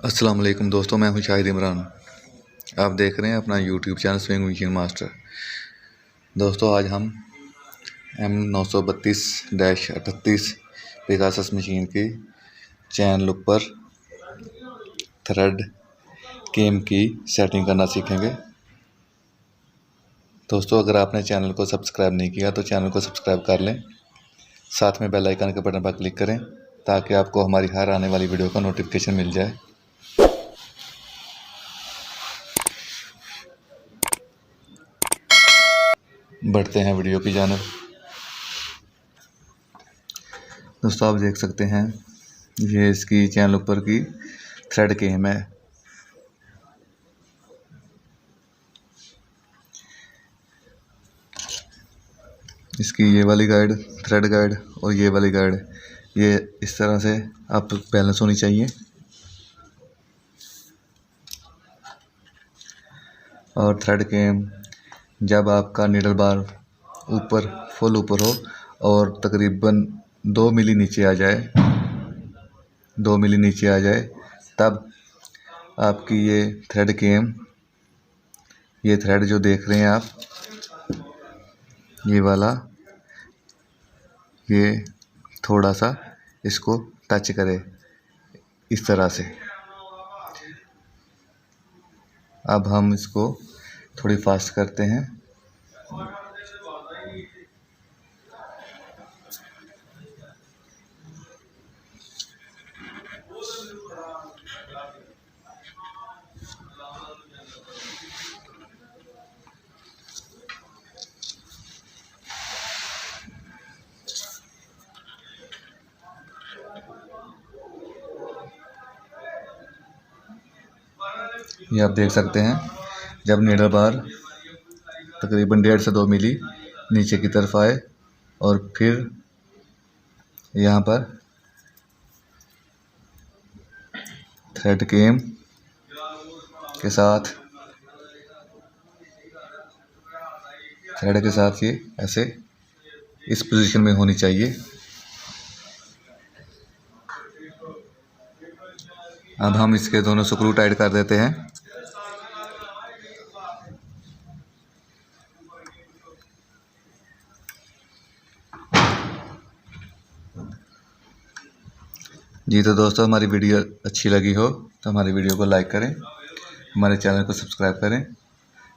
अस्सलाम वालेकुम दोस्तों, मैं हूं शाहिद इमरान। आप देख रहे हैं अपना YouTube channel swing machine master. दोस्तों आज हम M932-38 पेगासस मशीन की चैन लुक पर थ्रेड केम की सेटिंग करना सीखेंगे। दोस्तों अगर आपने चैनल को सब्सक्राइब नहीं किया तो चैनल को सब्सक्राइब कर लें, साथ में बेल आइकन के बटन पर क्लिक करें ताकि आपको हमारी हर आने वाली वीडियो का नोटिफिकेशन मिल जाए। बढ़ते हैं वीडियो की जानिब। दोस्तों आप देख सकते हैं ये इसकी चैनल ऊपर की थ्रेड केम है। इसकी ये वाली गाइड थ्रेड गाइड और ये वाली गाइड ये इस तरह से आप बैलेंस होनी चाहिए। और थ्रेड केम जब आपका नीडल बार ऊपर फुल ऊपर हो और तकरीबन 2 मिली नीचे आ जाए, 2 मिली नीचे आ जाए, तब आपकी ये थ्रेड केम, ये थ्रेड जो देख रहे हैं आप, ये वाला, ये थोड़ा सा इसको टच करे इस तरह से। अब हम इसको थोड़ी फास्ट करते हैं। ये आप देख सकते हैं जब नीडल बार तकरीबन 1.5 से 2 मिली नीचे की तरफ आए और फिर यहाँ पर थ्रेड केम के साथ ये ऐसे इस पोजीशन में होनी चाहिए। अब हम इसके दोनों स्क्रू टाइट कर देते हैं। जी तो दोस्तों हमारी वीडियो अच्छी लगी हो तो हमारी वीडियो को लाइक करें, हमारे चैनल को सब्सक्राइब करें,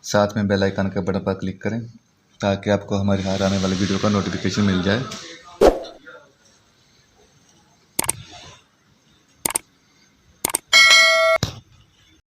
साथ में बेल आइकन के बटन पर क्लिक करें ताकि आपको हमारी हर आने वाली वीडियो का नोटिफिकेशन मिल जाए।